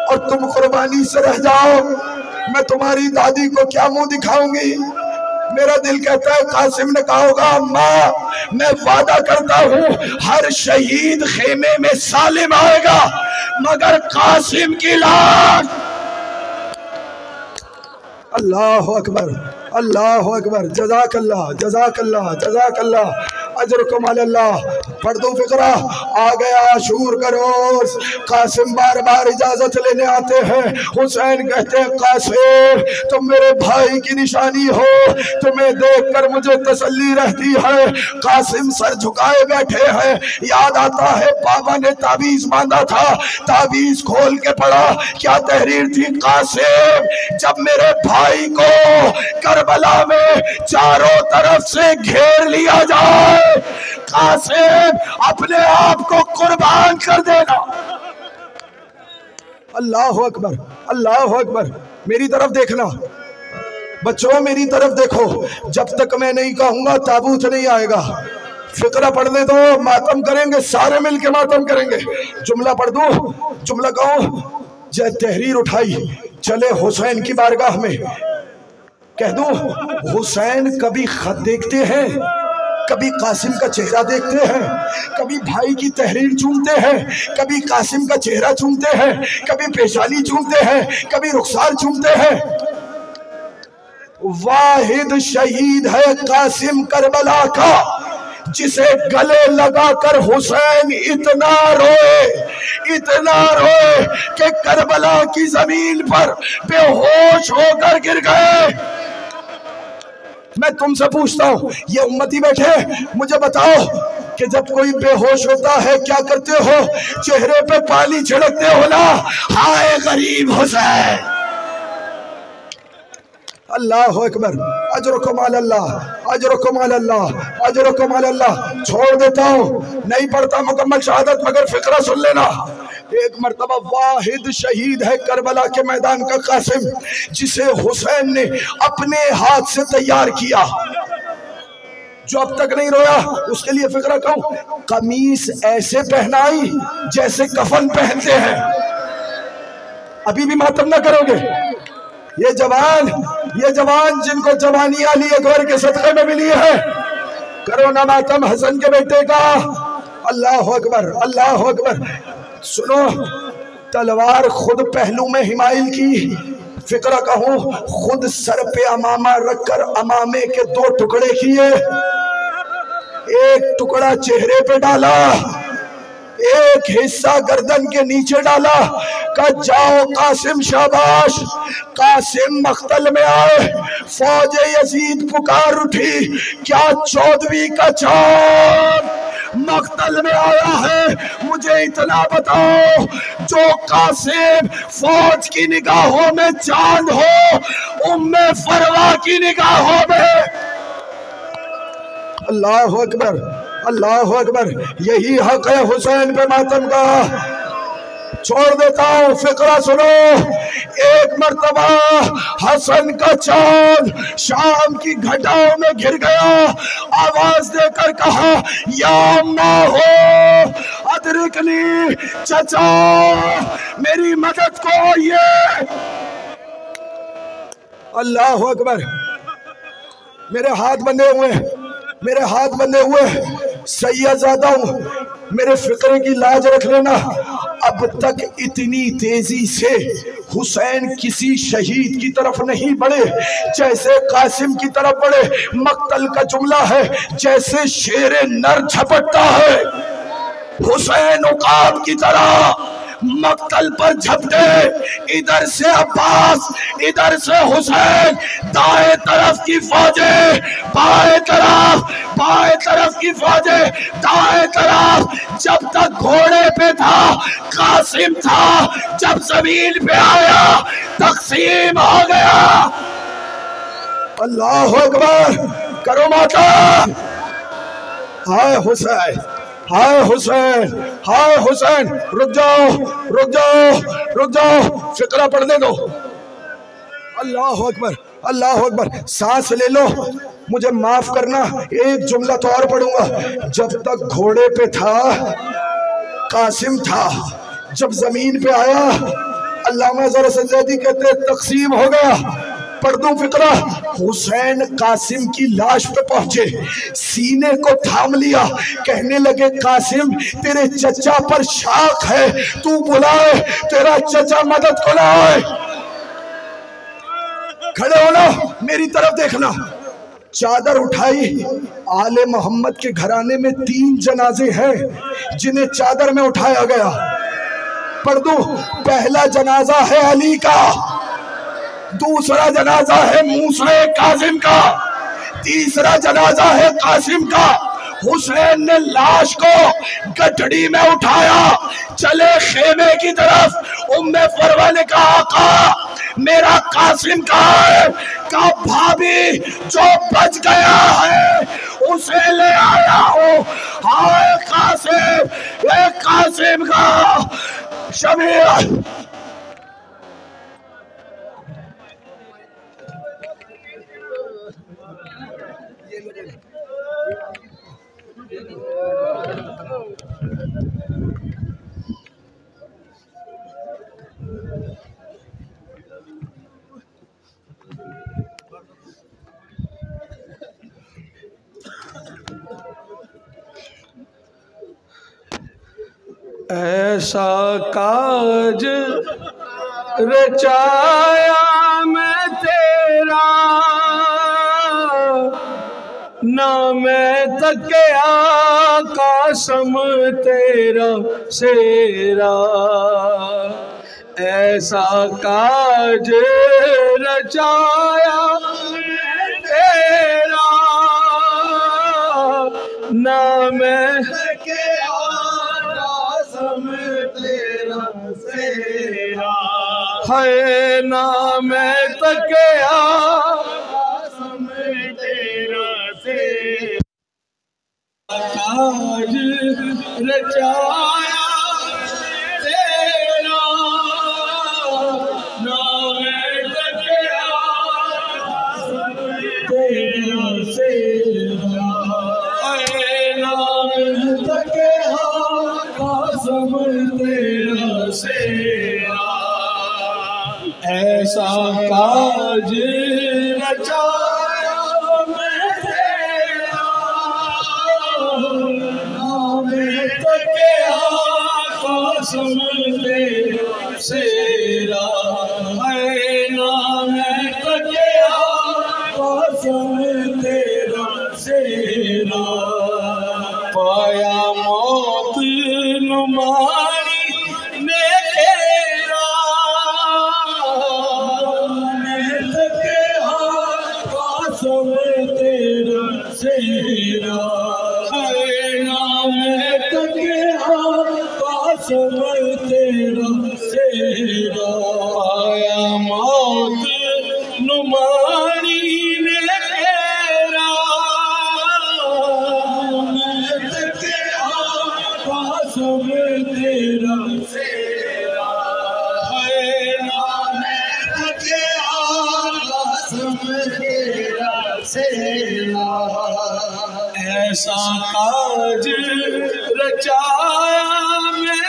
और तुम कुर्बानी से रह जाओ। मैं तुम्हारी दादी को क्या मुंह दिखाऊंगी? मेरा दिल कहता है कासिम ने कहा होगा, माँ मैं वादा करता हूँ हर शहीद खेमे में सालिम आएगा, मगर कासिम की लाश। अल्लाह अकबर, अल्लाह अकबर। जज़ाकल्लाह, जज़ाकल्लाह, जज़ाकल्लाह, अजरकुम अल्लाह। पढ़ दो फिक्रा। आ गया आशूर का रोज, कासिम बार बार इजाजत लेने आते हैं। हुसैन कहते हैं, कासिम तुम मेरे भाई की निशानी हो, तुम्हें देखकर मुझे तसल्ली रहती है। कासिम सर झुकाए बैठे हैं। याद आता है बाबा ने तावीज बांधा था, तावीज खोल के पढ़ा, क्या तहरीर थी? कासिम जब मेरे भाई को करबला में चारों तरफ से घेर लिया जाए, कासिम अपने आप को कुर्बान कर देना। अल्लाह अकबर, अल्लाह अकबर। मेरी तरफ देखना बच्चों, मेरी तरफ देखो। जब तक मैं नहीं कहूंगा ताबूत नहीं आएगा। फिक्रा पढ़ने दो, मातम करेंगे, सारे मिलके मातम करेंगे। जुमला पढ़ दो, जुमला कहो। जय तहरीर उठाई, चले हुसैन की बारगाह में। कह दो, हुसैन कभी खत देखते हैं, कभी कासिम का चेहरा देखते हैं, कभी भाई की तहरीर चूमते हैं, कभी कासिम का चेहरा चूमते हैं, कभी पेशानी चूमते हैं, कभी रुखसार चूमते हैं। वाहिद शहीद है कासिम करबला का, जिसे गले लगाकर हुसैन इतना रोए कि करबला की जमीन पर बेहोश होकर गिर गए। मैं तुमसे पूछता हूँ, ये उम्मती बैठे, मुझे बताओ कि जब कोई बेहोश होता है क्या करते हो? चेहरे पे पानी छिड़कते हो ना, हाय गरीब हुसैन। अल्लाह अकबर, अजरुकुम अल्लाह, अजरुकुम अल्लाह, अजरुकुम अल्लाह। छोड़ देता हूँ, नहीं पढ़ता मुकम्मल शहादत, मगर फिक्रा सुन लेना। एक मर्तबा वाहिद शहीद है करबला के मैदान का कासिम, जिसे हुसैन ने अपने हाथ से तैयार किया। जो अब तक नहीं रोया उसके लिए फिक्रा कहूं, कमीज ऐसे पहनाई जैसे कफन पहनते हैं। अभी भी मातम ना करोगे? ये जवान जिनको जवानी अली अकबर के सदक़े में मिली है, करो ना मातम हसन के बेटे का। अल्लाह अकबर, अल्लाह अकबर। सुनो, तलवार खुद पहलू में हिमायल की। फिक्रा कहूं, खुद सर पे अमामा रखकर अमामे के दो टुकड़े किए, एक टुकड़ा चेहरे पे डाला, एक हिस्सा गर्दन के नीचे डाला। कहा जाओ कासिम शाबाश। कासिम मख्तल में आए, फौज यजीद पुकार उठी, क्या 14वीं का चांद मख्तल में आया है। मुझे इतना बताओ, जो कासिम फौज की निगाहों में चांद हो, उम्मे फरवा की निगाहों में। अल्लाह अकबर, अल्लाह अकबर। यही हक है हुसैन पे मातम का। छोड़ देता हूँ, फिक्रा सुनो। एक मर्तबा हसन का चांद शाम की घटाओं में घिर गया, आवाज देकर कहा, या अम्मा हो अदरिकनी, चचा मेरी मदद को आइए। अल्लाह अकबर। मेरे हाथ बंधे हुए, मेरे हाथ बंधे हुए, सैयदजादा हूं, मेरे फिक्रे की लाज रख लेना। अब तक इतनी तेजी से हुसैन किसी शहीद की तरफ नहीं बढ़े जैसे कासिम की तरफ बढ़े। मक्तल का जुमला है, जैसे शेरे नर झपटता है, हुसैन उकाब की तरह मक्तल पर झपटे। इधर से अब्बास, इधर से हुसैन, दाएं तरफ की फौजें, बाएं तरफ की फौजें, दाएं तरफ। जब तक घोड़े पे था कासिम था, जब जमीन पे आया तकसीम हो गया। अल्लाह अकबर, करो माता। हाय हुसैन, हाय हुसैन, हाय हुसैन। रुक जाओ, रुक जाओ, रुक जाओ, फिक्रा पढ़ने दो। अल्लाह अकबर, अल्लाह अकबर। सांस ले लो, मुझे माफ करना, एक जुमला तो और पढ़ूंगा। जब तक घोड़े पे था कासिम था, जब जमीन पे आया अल्लामा ज़रा सज्जादी कहते तकसीम हो गया। पढ़ दूं फिक्रा। हुसैन कासिम की लाश पे पहुंचे, सीने को थाम लिया, कहने लगे कासिम तेरे चचा पर शाख है, तू बुलाए तेरा चचा मदद को लाए। खड़े होना, मेरी तरफ देखना। चादर उठाई। आले मोहम्मद के घराने में 3 जनाजे हैं जिन्हें चादर में उठाया गया। पढ़ दूं। पहला जनाजा है अली का, दूसरा जनाजा है मूसा कासिम का, तीसरा जनाजा है कासिम का। हुसैन ने लाश को गठड़ी में उठाया, चले खेमे की तरफ। उम्मे फरवा ने कहा आका मेरा कासिम कहाँ है? कहा भाभी जो बच गया है उसे ले आया हूँ। हाय कासिम, ये कासिम का शमीर। ऐसा काज रचाया मैं तेरा, ना मैं तकिया कासम तेरा सेरा। ऐसा काज रचाया तेरा, ना मैं तकिया कासम तेरा सेरा। है ना मैं तकिया कासम तेरा सेरा। काज रचाया तेरा, ना मैं तकिया कासम तेरा सेरा। है ना मैं तकिया कासम तेरा सेरा। ऐसा काज रचाया मैं तेरा, ना मैं तकिया कासम तेरा सेरा। है ना मैं तकिया कासम तेरा सेरा। पाया मौत नुमारी ने तेरा, मैं तकिया कासम तेरा सेरा। है ना मैं तकिया कासम तेरा सेरा। पाया मौत नुमारी ने तेरा, मैं तकिया कासम तेरा सेरा। है ना मैं तकिया कासम तेरा सेरा। ऐसा काज रचाया मैं